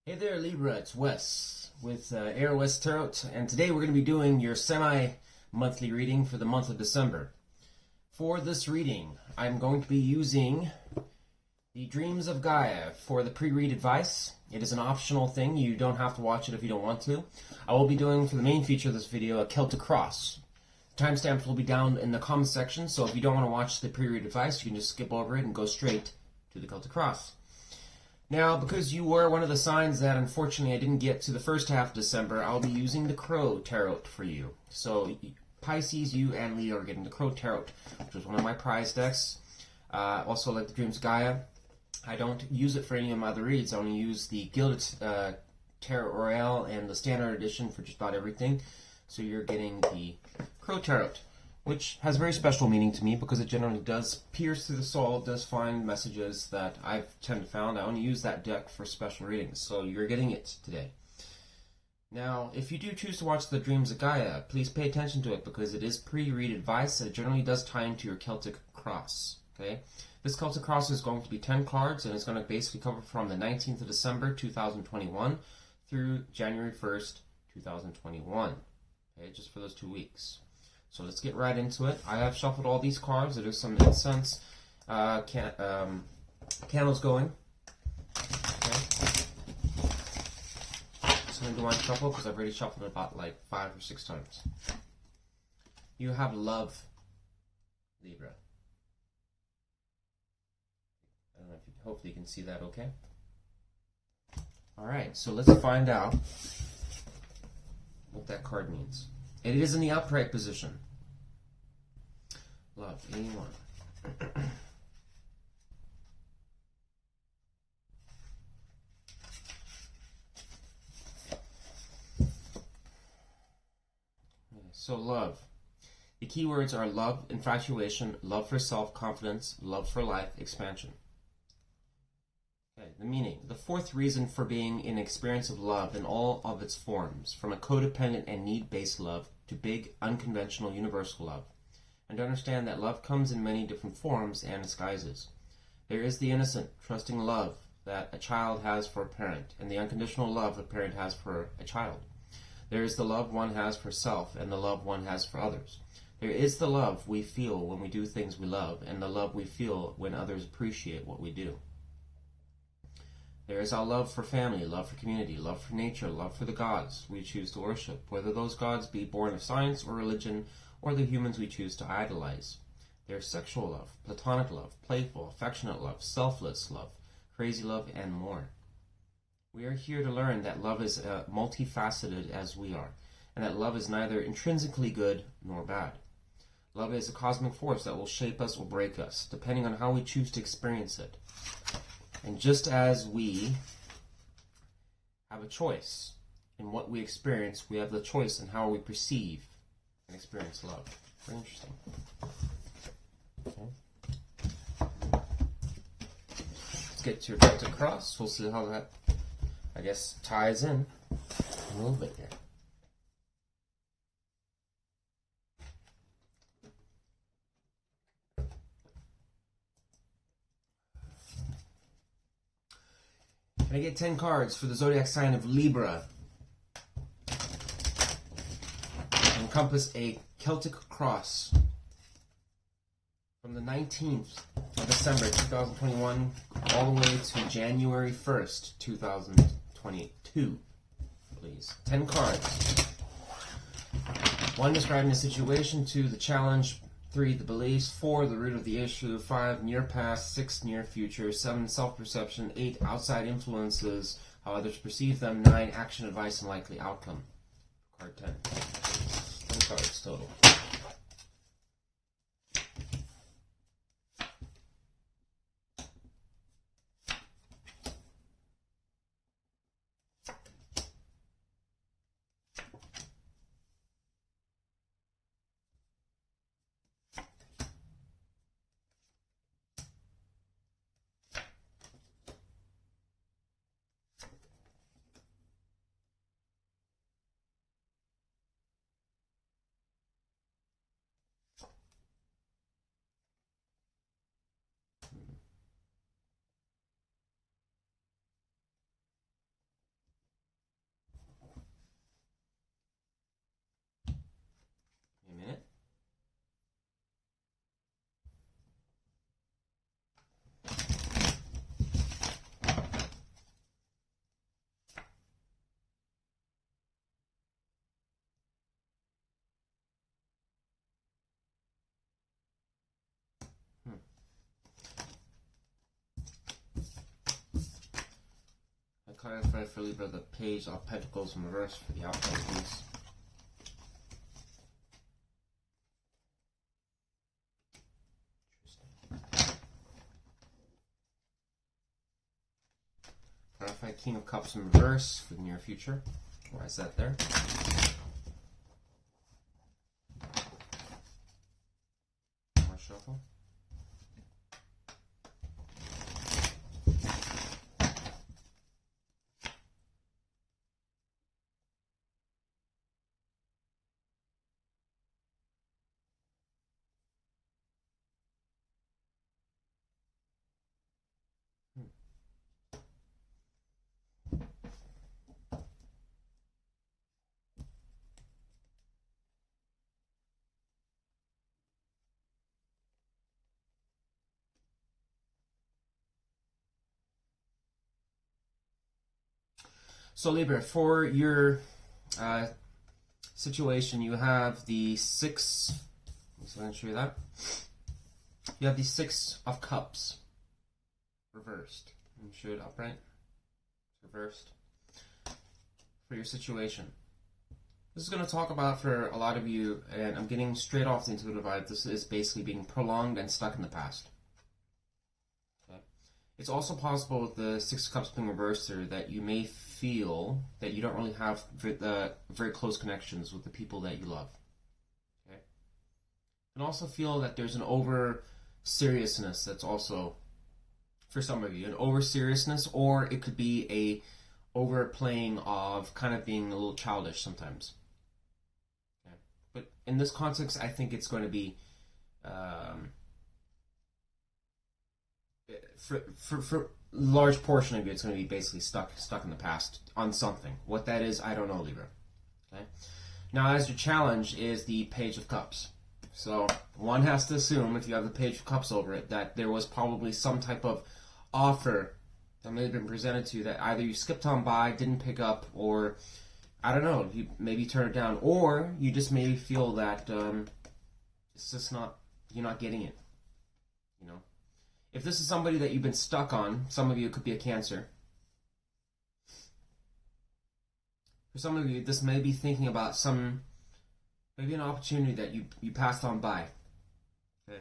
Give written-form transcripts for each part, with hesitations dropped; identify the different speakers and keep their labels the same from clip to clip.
Speaker 1: Hey there, Libra, it's Wes with Aurawest Tarot, and today we're going to be doing your semi-monthly reading for the month of December. For this reading, I'm going to be using the Dreams of Gaia for the pre-read advice. It is an optional thing, you don't have to watch it if you don't want to. I will be doing, for the main feature of this video, a Celtic Cross. Timestamps will be down in the comment section, so if you don't want to watch the pre-read advice, you can just skip over it and go straight to the Celtic Cross. Now, because you were one of the signs that unfortunately I didn't get to the first half of December, I'll be using the Crow Tarot for you. So, Pisces, you and Leo are getting the Crow Tarot, which was one of my prize decks. Also, like the Dreams of Gaia, I don't use it for any of my other reads. I only use the Gilded Tarot Royale and the Standard Edition for just about everything. So you're getting the Crow Tarot, which has very special meaning to me because it generally does pierce through the soul, does find messages that I've tend to found. I only use that deck for special readings, so you're getting it today. Now, if you do choose to watch the Dreams of Gaia, please pay attention to it because it is pre-read advice and it generally does tie into your Celtic Cross. Okay, this Celtic Cross is going to be 10 cards and it's going to basically cover from the 19th of December 2021 through January 1st, 2021. Okay, just for those 2 weeks. So let's get right into it. I have shuffled all these cards. There's some incense candles going. Okay. So I'm going to do one shuffle because I've already shuffled it about like 5 or 6 times. You have love, Libra. I don't know if you, hopefully you can see that okay. Alright, so let's find out what that card means. It is in the upright position. Love, 81. So love. The key words are love, infatuation, love for self, confidence, love for life, expansion. Okay, the meaning. The fourth reason for being in experience of love in all of its forms, from a codependent and need-based love to big, unconventional, universal love. And to understand that love comes in many different forms and disguises. There is the innocent, trusting love that a child has for a parent, and the unconditional love a parent has for a child. There is the love one has for self, and the love one has for others. There is the love we feel when we do things we love, and the love we feel when others appreciate what we do. There is our love for family, love for community, love for nature, love for the gods we choose to worship, whether those gods be born of science or religion, or the humans we choose to idolize. There is sexual love, platonic love, playful, affectionate love, selfless love, crazy love, and more. We are here to learn that love is multifaceted as we are, and that love is neither intrinsically good nor bad. Love is a cosmic force that will shape us or break us, depending on how we choose to experience it. And just as we have a choice in what we experience, we have the choice in how we perceive and experience love. Very interesting. Okay. Let's get to your Celtic Cross. We'll see how that, I guess, ties in a little bit here. And I get 10 cards for the zodiac sign of Libra. Encompass a Celtic Cross from the 19th of December 2021 all the way to January 1st, 2022. Please. 10 cards. 1, describing the situation. 2, the challenge. 3, the beliefs. 4, the root of the issue. 5, near past. 6, near future. 7, self-perception. 8, outside influences, how others perceive them. 9, action, advice, and likely outcome. Card 10. 10 cards total. clarify for Libra the Page of Pentacles in reverse for the outcome, please. Clarify King of Cups in reverse for the near future. Why is that there? More shuffle. So Libra, for your situation, you have the Six. I'm going to show you that. You have the Six of Cups reversed. Let me show it upright. Reversed. For your situation. This is going to talk about for a lot of you, and I'm getting straight off the intuitive vibe. This is basically being prolonged and stuck in the past. It's also possible with the Six of Cups being reversed there that you may feel that you don't really have very close connections with the people that you love. Okay? And also feel that there's an over seriousness that's also, for some of you, an over seriousness, or it could be a overplaying of kind of being a little childish sometimes. Okay? But in this context, I think it's going to be for large portion of you, it's going to be basically stuck in the past on something. What that is, I don't know, Libra. Okay. Now, as your challenge is the Page of Cups. So one has to assume, if you have the Page of Cups over it, that there was probably some type of offer that may have been presented to you that either you skipped on by, didn't pick up, or I don't know, you maybe turn it down, or you just maybe feel that it's just you're not getting it. You know. If this is somebody that you've been stuck on, some of you, it could be a Cancer. For some of you, this may be thinking about maybe an opportunity that you passed on by. Okay.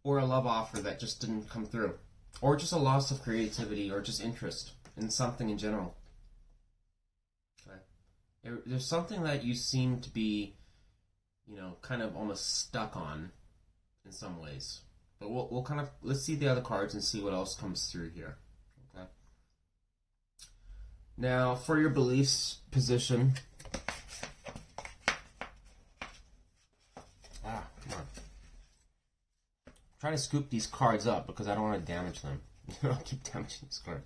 Speaker 1: Or a love offer that just didn't come through. Or just a loss of creativity or just interest in something in general. Okay. There's something that you seem to be, kind of almost stuck on in some ways. But we'll kind of, let's see the other cards and see what else comes through here. Okay. Now, for your beliefs position. Come on. I'm trying to scoop these cards up because I don't want to damage them. I'll keep damaging these cards.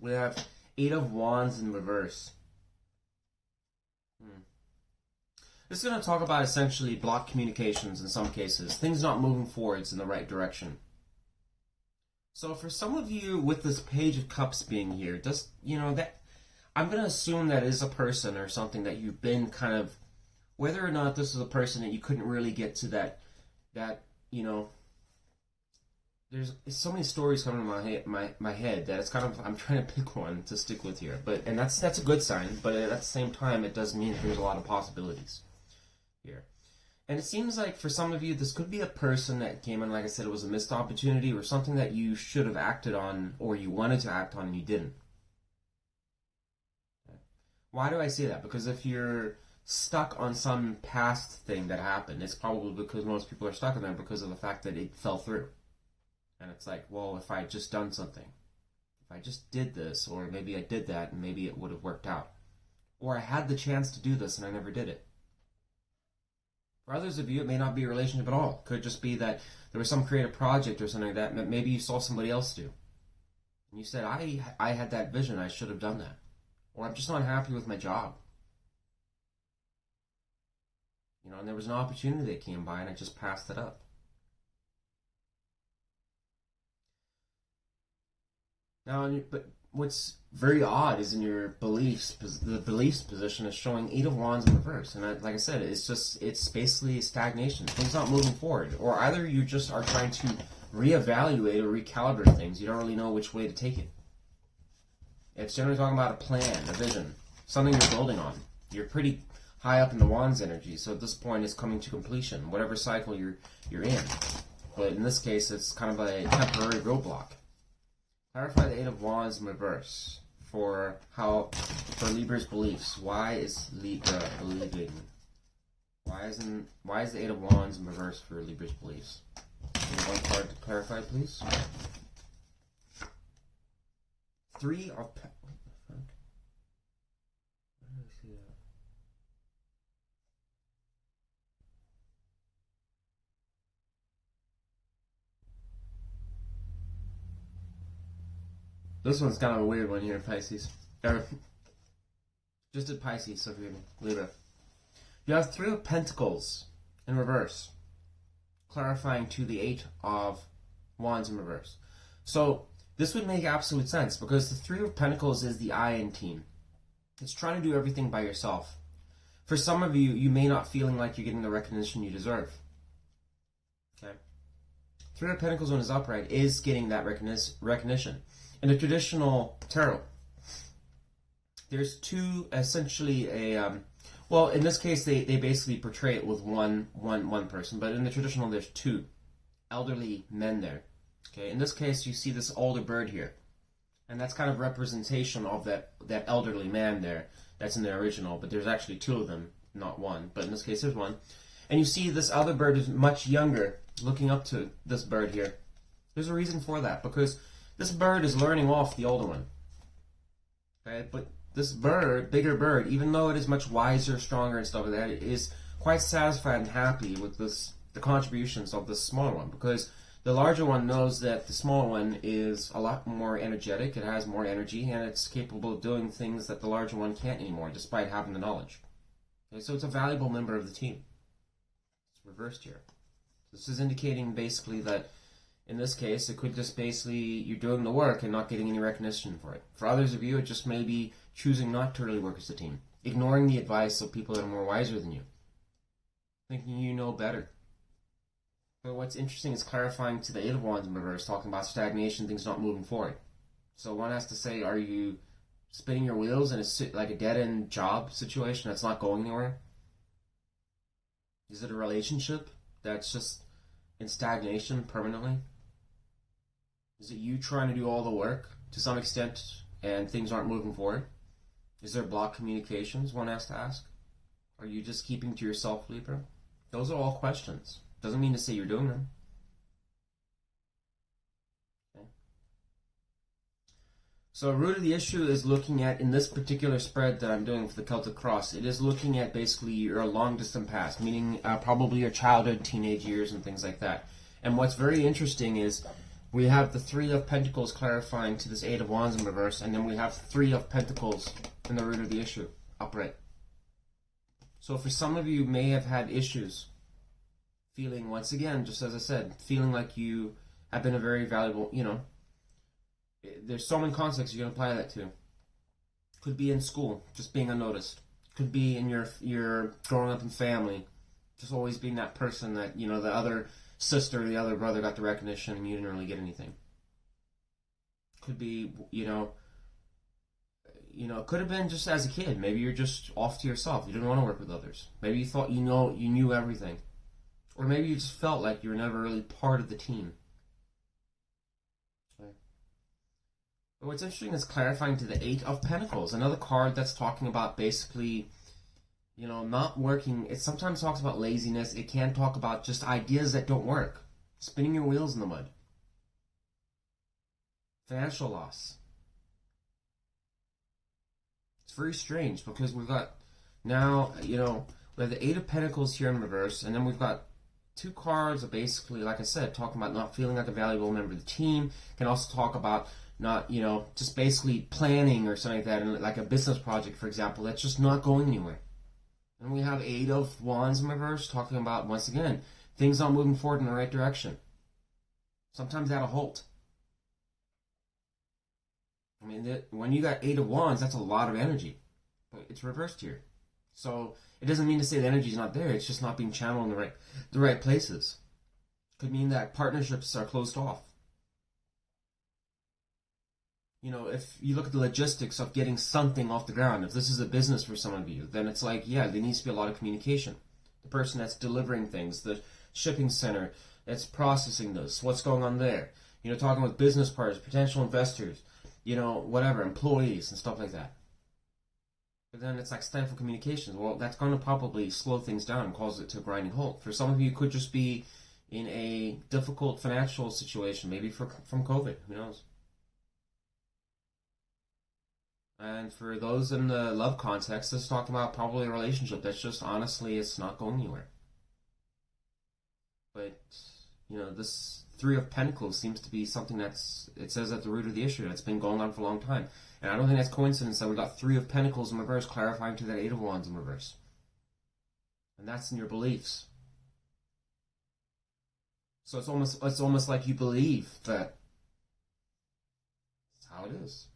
Speaker 1: We have Eight of Wands in reverse. This is going to talk about essentially blocked communications in some cases. Things not moving forwards in the right direction. So for some of you with this Page of Cups being here, that I'm going to assume that is a person or something that you've been kind of, whether or not this is a person that you couldn't really get to that there's so many stories coming to my head that it's kind of, I'm trying to pick one to stick with here. And that's a good sign, but at the same time, it does mean that there's a lot of possibilities here. And it seems like for some of you, this could be a person that came in, like I said, it was a missed opportunity or something that you should have acted on or you wanted to act on and you didn't. Okay. Why do I say that? Because if you're stuck on some past thing that happened, it's probably because most people are stuck in there because of the fact that it fell through. And it's like, well, if I had just done something, if I just did this, or maybe I did that and maybe it would have worked out. Or I had the chance to do this and I never did it. For others of you, it may not be a relationship at all. It could just be that there was some creative project or something like that maybe you saw somebody else do. And you said, I had that vision, I should have done that. Or I'm just not happy with my job. And there was an opportunity that came by and I just passed it up. Now, but what's very odd is in your beliefs, the beliefs position is showing Eight of Wands in reverse. And like I said, it's basically stagnation. Things not moving forward. Or either you just are trying to reevaluate or recalibrate things. You don't really know which way to take it. It's generally talking about a plan, a vision, something you're building on. You're pretty high up in the Wands energy, so at this point it's coming to completion, whatever cycle you're in. But in this case, it's kind of a temporary roadblock. Clarify the Eight of Wands in reverse for Libra's beliefs. Why is Libra believing? Why is the Eight of Wands in reverse for Libra's beliefs? One card to clarify, please. Three of This one's kind of a weird one here, Pisces. Just at Pisces, so forgive me. Libra. You have Three of Pentacles in reverse, clarifying to the Eight of Wands in reverse. So this would make absolute sense because the Three of Pentacles is the I in team. It's trying to do everything by yourself. For some of you, you may not feeling like you're getting the recognition you deserve. Okay. Three of Pentacles when it's upright is getting that recognition. In the traditional tarot, there's two, essentially well, in this case, they basically portray it with one person, but in the traditional, there's two elderly men there. Okay, in this case, you see this older bird here, and that's kind of representation of that elderly man there. That's in the original, but there's actually two of them, not one. But in this case, there's one, and you see this other bird is much younger, looking up to this bird here. There's a reason for that, because this bird is learning off the older one. Okay, but this bird, bigger bird, even though it is much wiser, stronger, and stuff like that, it is quite satisfied and happy with the contributions of the smaller one, because the larger one knows that the smaller one is a lot more energetic, it has more energy, and it's capable of doing things that the larger one can't anymore, despite having the knowledge. Okay, so it's a valuable member of the team. It's reversed here. This is indicating basically that in this case, it could just basically, you're doing the work and not getting any recognition for it. For others of you, it just may be choosing not to really work as a team. Ignoring the advice of people that are more wiser than you. Thinking you know better. But what's interesting is clarifying to the Eight of Wands in reverse, talking about stagnation, things not moving forward. So one has to say, are you spinning your wheels in like a dead-end job situation that's not going anywhere? Is it a relationship that's just in stagnation permanently? Is it you trying to do all the work to some extent and things aren't moving forward? Is there blocked communications, one has to ask? Are you just keeping to yourself, Libra? Those are all questions. Doesn't mean to say you're doing them. Okay. So root of the issue is looking at, in this particular spread that I'm doing for the Celtic Cross, it is looking at basically your long distant past, meaning probably your childhood, teenage years, and things like that. And what's very interesting is we have the Three of Pentacles clarifying to this Eight of Wands in reverse, and then we have Three of Pentacles in the root of the issue, upright. So for some of you may have had issues feeling, once again, just as I said, feeling like you have been a very valuable, there's so many contexts you can apply that to. Could be in school, just being unnoticed. Could be in your growing up in family, just always being that person that, the other sister or the other brother got the recognition and you didn't really get anything. Could be, it could have been just as a kid. Maybe you're just off to yourself. You didn't want to work with others. Maybe you thought you knew everything. Or maybe you just felt like you were never really part of the team. Okay. But what's interesting is clarifying to the Eight of Pentacles, another card that's talking about basically, not working. It sometimes talks about laziness. It can talk about just ideas that don't work. Spinning your wheels in the mud. Financial loss. It's very strange because we've got now, we have the Eight of Pentacles here in reverse, and then we've got two cards that basically, like I said, talking about not feeling like a valuable member of the team. Can also talk about not, just basically planning or something like that, and like a business project, for example, that's just not going anywhere. And we have Eight of Wands in reverse, talking about, once again, things not moving forward in the right direction. Sometimes at a halt. I mean, when you got Eight of Wands, that's a lot of energy. But it's reversed here. So it doesn't mean to say the energy is not there. It's just not being channeled in the right places. Could mean that partnerships are closed off. you know, if you look at the logistics of getting something off the ground, if this is a business for some of you, then it's like, yeah, there needs to be a lot of communication. The person that's delivering things, the shipping center that's processing this, what's going on there. You know, talking with business partners, potential investors, you know, whatever, employees and stuff like that. But then it's like stifled communications. Well, that's going to probably slow things down and cause it to a grinding halt. For some of you, it could just be in a difficult financial situation, maybe from COVID, who knows. And for those in the love context, this is talking about probably a relationship that's just, honestly, it's not going anywhere. But, you know, this Three of Pentacles seems to be something that's, it says at the root of the issue, that's been going on for a long time. And I don't think that's coincidence that we got Three of Pentacles in reverse, clarifying to that Eight of Wands in reverse. And that's in your beliefs. So it's almost like you believe that that's how it is.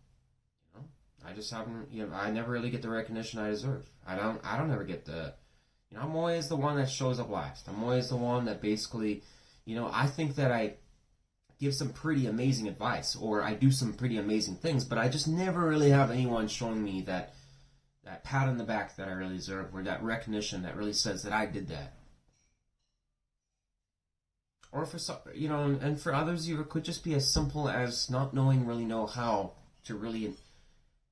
Speaker 1: You know, I just haven't. You know, I never really get the recognition I deserve. I don't ever get the. You know, I'm always the one that shows up last. I'm always the one that basically, you know, I think that I give some pretty amazing advice or I do some pretty amazing things, but I just never really have anyone showing me that pat on the back that I really deserve, or that recognition that really says that I did that. Or for some, you know, and for others, you it could just be as simple as not really know how to really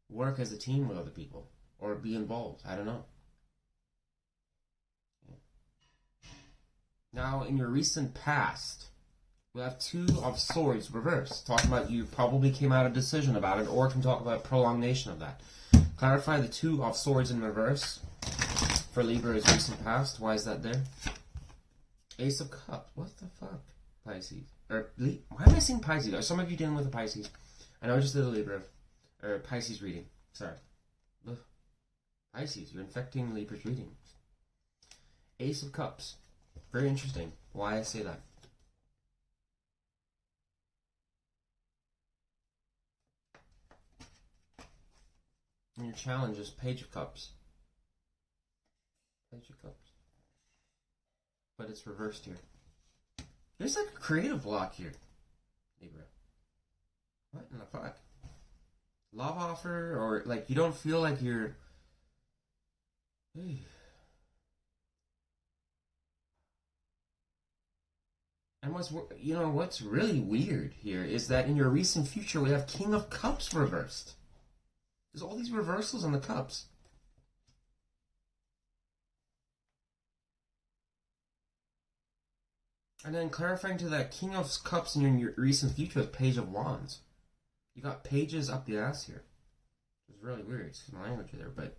Speaker 1: work as a team with other people or be involved. I don't know. Now, in your recent past, we have Two of Swords reversed, talking about you probably came out a decision about it, or can talk about prolongation of that. Clarify the Two of Swords in reverse for Libra's recent past. Why is that there? Ace of Cups. What the fuck? Pisces. Why am I saying Pisces? Are some of you dealing with a Pisces? I know I just did a Libra. Or Pisces reading. Sorry. Ugh. Pisces. You're infecting Libra's reading. Ace of Cups. Very interesting. Why I say that. And your challenge is Page of Cups. Page of Cups. But it's reversed here. There's like a creative block here, Libra. What in the fuck? Love offer, or like you don't feel like you're. And what's really weird here is that in your recent future we have King of Cups reversed. There's all these reversals on the cups. And then clarifying to that King of Cups in your recent future with Page of Wands. You got pages up the ass here. It's really weird. It's my language there, but...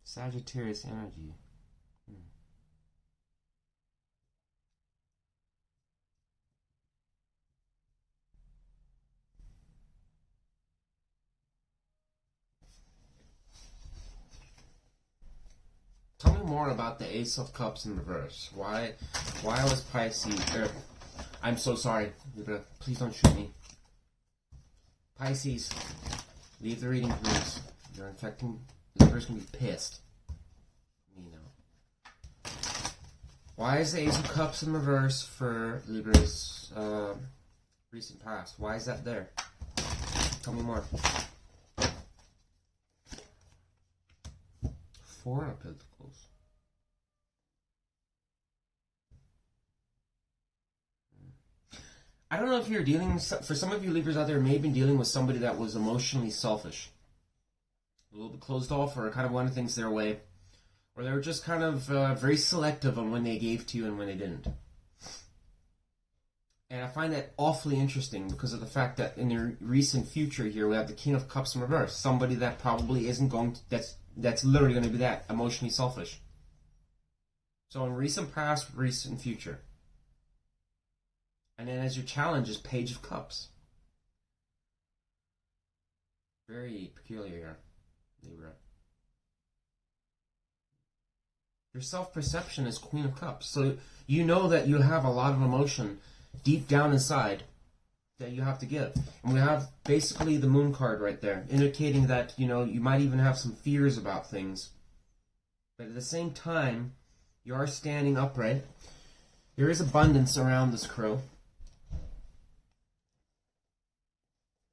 Speaker 1: Sagittarius energy. Tell me more about the Ace of Cups in reverse. Why was Pisces... I'm so sorry. Please don't shoot me. Pisces, leave the reading, please. You're infecting... Libra's gonna be pissed. Me know. Why is the Ace of Cups in reverse for Libra's recent past? Why is that there? Tell me more. Four of Pentacles. I don't know if you're dealing with, for some of you Libras out there, may have been dealing with somebody that was emotionally selfish. A little bit closed off, or kind of wanted things their way. Or they were just kind of very selective on when they gave to you and when they didn't. And I find that awfully interesting because of the fact that in your recent future here, we have the King of Cups in reverse. Somebody that probably isn't going to, that's literally going to be that, emotionally selfish. So in recent past, recent future. And then as your challenge is Page of Cups. Very peculiar here, Libra. Your self-perception is Queen of Cups. So you know that you have a lot of emotion deep down inside that you have to give. And we have basically the Moon card right there, indicating that, you know, you might even have some fears about things. But at the same time, you are standing upright. There is abundance around this crow.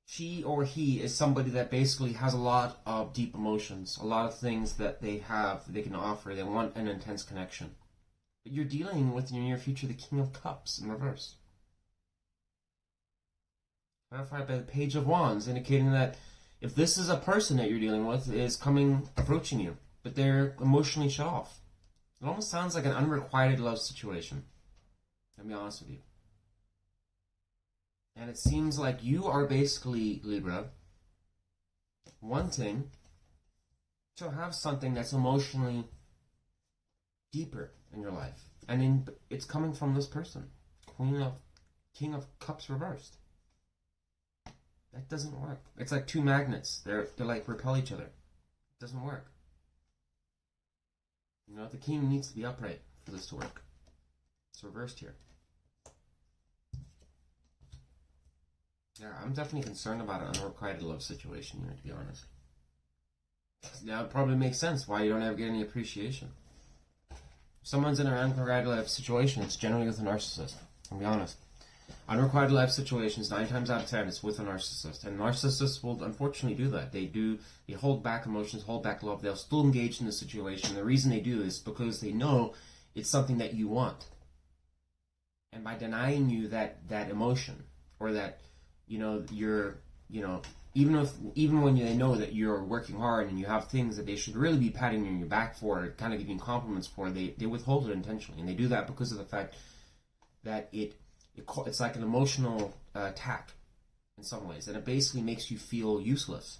Speaker 1: She or he is somebody that basically has a lot of deep emotions, a lot of things that they can offer. They want an intense connection. But you're dealing with, in your near future, the King of Cups in reverse. Clarified by the Page of Wands, indicating that if this is a person that you're dealing with, is approaching you, but they're emotionally shut off. It almost sounds like an unrequited love situation. I'll be honest with you. And it seems like you are basically, Libra, wanting to have something that's emotionally deeper in your life. And it's coming from this person. King of Cups reversed. That doesn't work. It's like two magnets. They're like repel each other. It doesn't work. You know, the king needs to be upright for this to work. It's reversed here. Yeah, I'm definitely concerned about an unrequited love situation here, to be honest. Now it probably makes sense why you don't ever get any appreciation. If someone's in an unrequited love situation, it's generally with a narcissist. I'll be honest. Unrequited love situations, 9 times out of 10, it's with a narcissist. And narcissists will unfortunately do that. They hold back emotions, hold back love. They'll still engage in the situation. The reason they do is because they know it's something that you want. And by denying you that emotion, or that, even when they know that you're working hard and you have things that they should really be patting you on your back for, or kind of giving compliments for, they withhold it intentionally. And they do that because of the fact that it's like an emotional attack in some ways, and it basically makes you feel useless.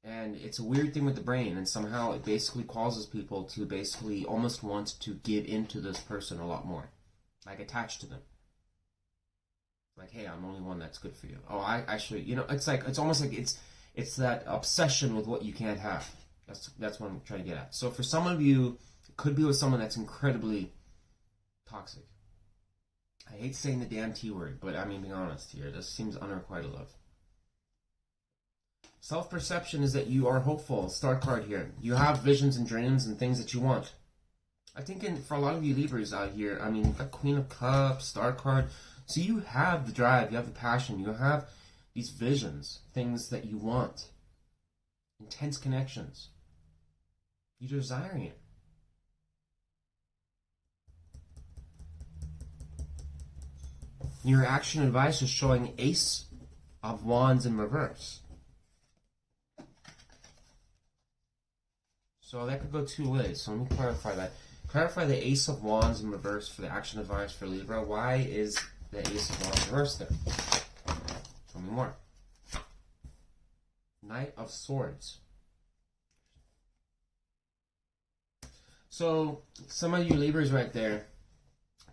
Speaker 1: And it's a weird thing with the brain, and somehow it basically causes people to basically almost want to give into this person a lot more, like attach to them. Like, hey, I'm the only one that's good for you. Oh, I actually, it's almost like it's that obsession with what you can't have. That's what I'm trying to get at. So for some of you, it could be with someone that's incredibly toxic. I hate saying the damn T word, but I mean, being honest here, this seems unrequited love. Self-perception is that you are hopeful. Star card here. You have visions and dreams and things that you want. I think for a lot of you Libras out here, I mean, you've got Queen of Cups, Star card. So you have the drive, you have the passion, you have these visions, things that you want. Intense connections. You're desiring it. Your action advice is showing Ace of Wands in reverse. So that could go two ways. So let me clarify that. Clarify the Ace of Wands in reverse for the action advice for Libra. Why is the Ace of Wands reversed there? Tell me more. Knight of Swords. So some of you Libras right there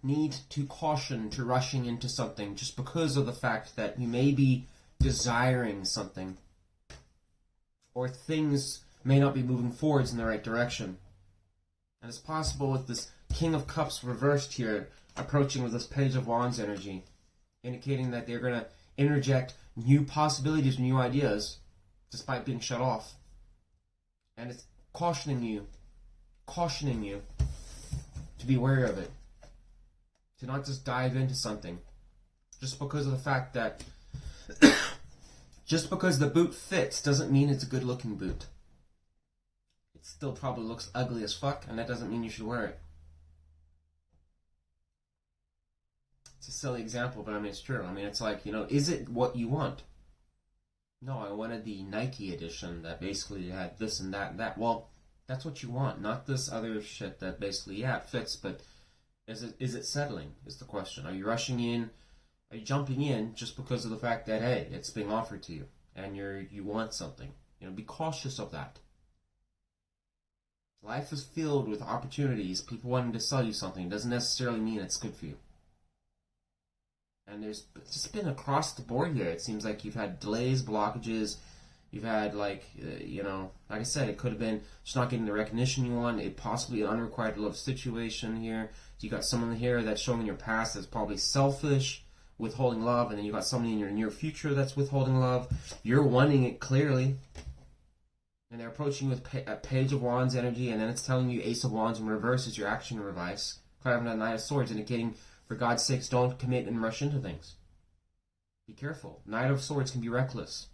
Speaker 1: need to caution to rushing into something just because of the fact that you may be desiring something, or things may not be moving forwards in the right direction. And it's possible with this King of Cups reversed here, approaching with this Page of Wands energy, indicating that they're going to interject new possibilities, new ideas, despite being shut off. And it's cautioning you to be wary of it. To not just dive into something just because of the fact that just because the boot fits doesn't mean it's a good looking boot. It still probably looks ugly as fuck, and that doesn't mean you should wear it. It's a silly example, but I mean it's true. I mean, it's like, is it what you want? No, I wanted the Nike edition that basically had this and that and that. Well, that's what you want, not this other shit that basically, yeah, it fits, but is it settling, is the question. Are you rushing in? Are you jumping in just because of the fact that, hey, it's being offered to you and you want something? Be cautious of that. Life is filled with opportunities, people wanting to sell you something. It doesn't necessarily mean it's good for you. And it's just been across the board here. It seems like you've had delays, blockages. You've had, like I said, it could have been just not getting the recognition you want. It possibly an unrequited love situation here. So you got someone here that's showing in your past that's probably selfish, withholding love, and then you got somebody in your near future that's withholding love. You're wanting it clearly. And they're approaching you with a Page of Wands energy, and then it's telling you Ace of Wands in reverse is your action device. Clarifying the Knight of Swords, indicating, for God's sakes, don't commit and rush into things. Be careful. Knight of Swords can be reckless.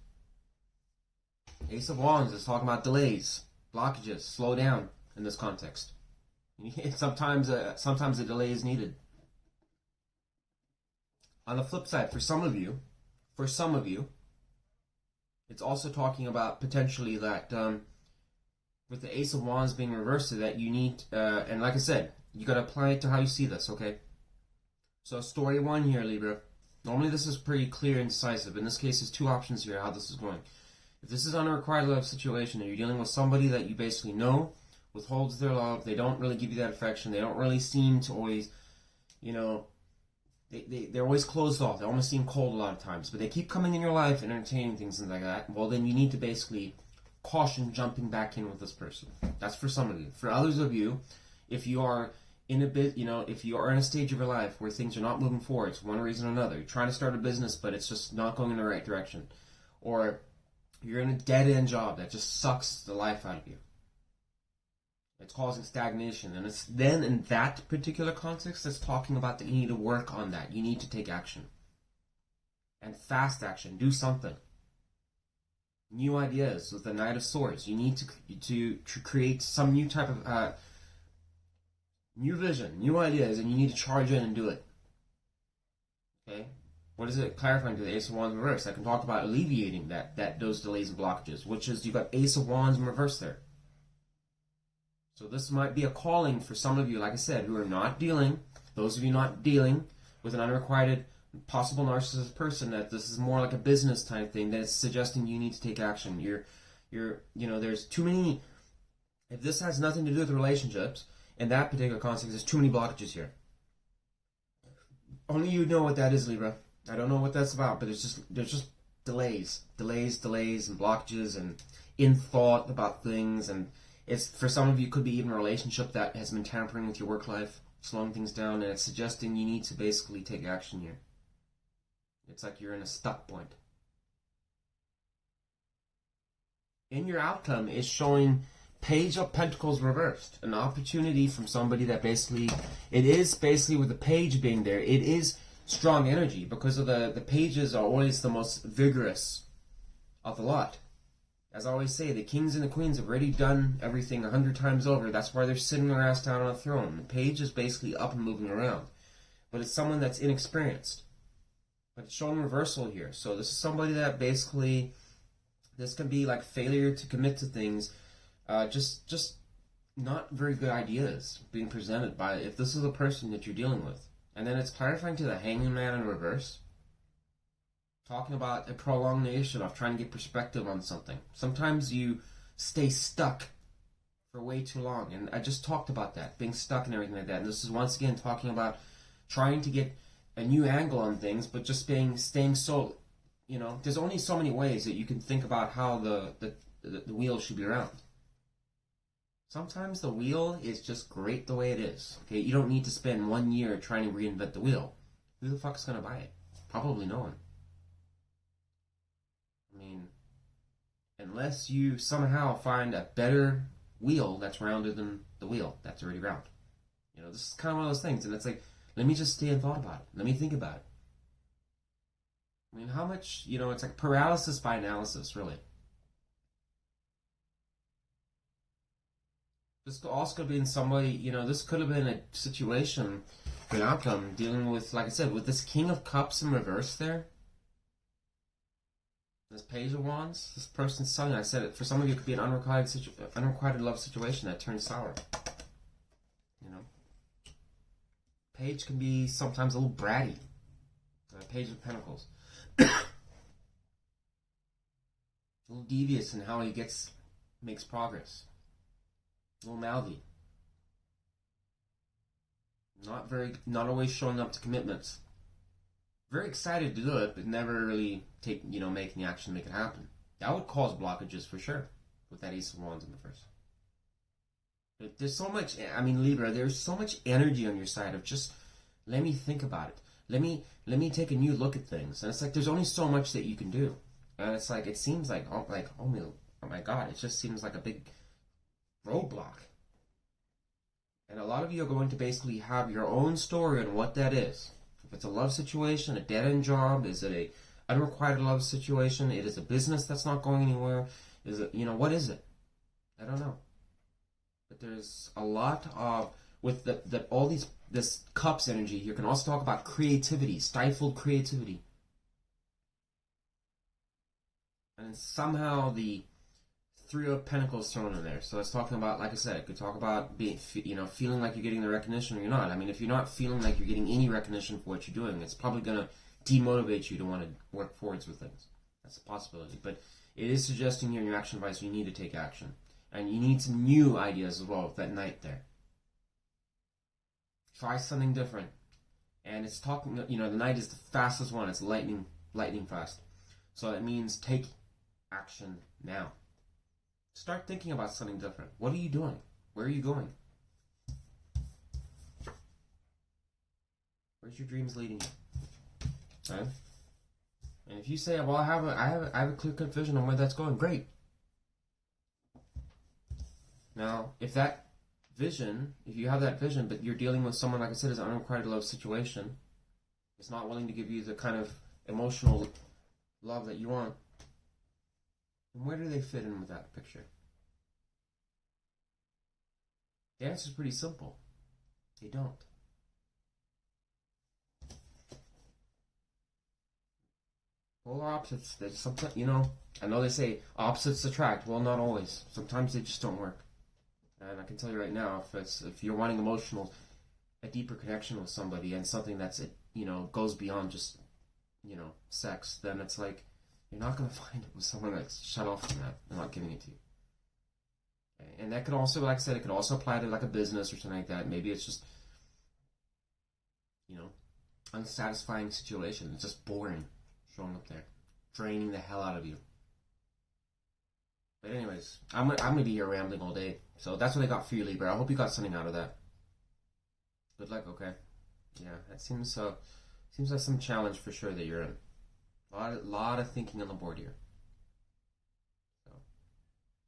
Speaker 1: Ace of Wands is talking about delays, blockages, slow down in this context. Sometimes a delay is needed. On the flip side, for some of you, it's also talking about potentially that with the Ace of Wands being reversed, that you need, and like I said, you got to apply it to how you see this, okay? So story one here, Libra. Normally this is pretty clear and decisive. In this case, there's two options here, how this is going. If this is unrequited love situation and you're dealing with somebody that you basically know withholds their love, they don't really give you that affection, they don't really seem to always, they're always closed off, they almost seem cold a lot of times, but they keep coming in your life and entertaining things and like that, well then you need to basically caution jumping back in with this person. That's for some of you. For others of you, if you are in a bit, if you are in a stage of your life where things are not moving forward, for one reason or another, you're trying to start a business but it's just not going in the right direction, or you're in a dead-end job that just sucks the life out of you, it's causing stagnation, and it's then in that particular context it's talking about that you need to work on that. You need to take action, and fast action. Do something. New ideas with the Knight of Swords. You need to create some new type of new vision, new ideas, and you need to charge in and do it. Okay, what is it clarifying to the Ace of Wands in reverse? I can talk about alleviating those delays and blockages, which is you've got Ace of Wands in reverse there. So this might be a calling for some of you, like I said, who are not dealing, those of you not dealing with an unrequited possible narcissist person, that this is more like a business type thing, that it's suggesting you need to take action. There's too many, if this has nothing to do with relationships, in that particular context, there's too many blockages here. Only you know what that is, Libra. I don't know what that's about, but there's just delays, and blockages, and in thought about things, and it's, for some of you, could be even a relationship that has been tampering with your work life, slowing things down, and it's suggesting you need to basically take action here. It's like you're in a stuck point. In your outcome is showing Page of Pentacles reversed. An opportunity from somebody that basically, it is basically with the page being there, it is strong energy, because of the pages are always the most vigorous of the lot. As I always say, the kings and the queens have already done everything 100 times over. That's why they're sitting their ass down on a throne. The page is basically up and moving around. But it's someone that's inexperienced. But it's showing reversal here. So this is somebody that basically, this can be like failure to commit to things. Just not very good ideas being presented by, if this is a person that you're dealing with. And then it's clarifying to the Hanging Man in reverse. Talking about a prolongation of trying to get perspective on something. Sometimes you stay stuck for way too long. And I just talked about that, being stuck and everything like that. And this is once again talking about trying to get a new angle on things, but just staying so, there's only so many ways that you can think about how the wheel should be round. Sometimes the wheel is just great the way it is. Okay, you don't need to spend 1 year trying to reinvent the wheel. Who the fuck's gonna buy it? Probably no one. I mean, unless you somehow find a better wheel that's rounder than the wheel that's already round. This is kind of one of those things, and it's like, let me just stay and thought about it. Let me think about it. I mean, how much, it's like paralysis by analysis, really. This could also be in somebody, this could have been a situation, an outcome, dealing with, like I said, with this King of Cups in reverse there. This Page of Wands, this person's son, I said it, for some of you it could be an unrequited love situation that turns sour. Page can be sometimes a little bratty. Page of Pentacles. A little devious in how he makes progress. A little mouthy. Not always showing up to commitments. Very excited to do it, but never really making action to make it happen. That would cause blockages for sure, with that Ace of Wands in the first. But there's so much, Libra, there's so much energy on your side of just, let me think about it. Let me take a new look at things. And it's like, there's only so much that you can do. And it's like, it seems like, oh my God, it just seems like a big roadblock. And a lot of you are going to basically have your own story on what that is. If it's a love situation, a dead-end job, is it a unrequited love situation? It is a business that's not going anywhere? Is it, what is it? I don't know. But there's a lot of, with all this cups energy, you can also talk about creativity, stifled creativity. And somehow the Three of Pentacles thrown in there. So it's talking about, like I said, it could talk about being, feeling like you're getting the recognition or you're not. I mean, if you're not feeling like you're getting any recognition for what you're doing, it's probably going to demotivate you to want to work forwards with things. That's a possibility. But it is suggesting here in your action advice you need to take action. And you need some new ideas as well with that Knight there. Try something different. And it's talking, the Knight is the fastest one. It's lightning fast. So that means take action now. Start thinking about something different. What are you doing? Where are you going? Where's your dreams leading you? Right? And if you say, well, I have a clear-cut vision on where that's going, great. Now, if that vision, if you have that vision, but you're dealing with someone, like I said, is an unrequited love situation, is not willing to give you the kind of emotional love that you want, and where do they fit in with that picture? The answer is pretty simple. They don't. Polar opposites, there's sometimes, I know they say opposites attract. Well, not always. Sometimes they just don't work. And I can tell you right now, if you're wanting a deeper connection with somebody and something that's, goes beyond just, sex, then it's like, you're not going to find it with someone that's shut off from that. They're not giving it to you. Okay? And that could also, like I said, it could also apply to like a business or something like that. Maybe it's just, unsatisfying situation. It's just boring showing up there, draining the hell out of you. But anyways, I'm gonna be here rambling all day. So that's what I got for you, Libra. I hope you got something out of that. Good luck, okay? Yeah, that seems like some challenge for sure that you're in. A lot of thinking on the board here. So,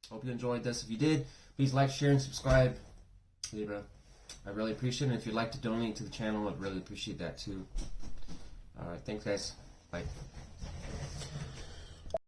Speaker 1: hope you enjoyed this. If you did, please like, share, and subscribe, Libra. I really appreciate it. And if you'd like to donate to the channel, I'd really appreciate that too. Alright, thanks guys. Bye.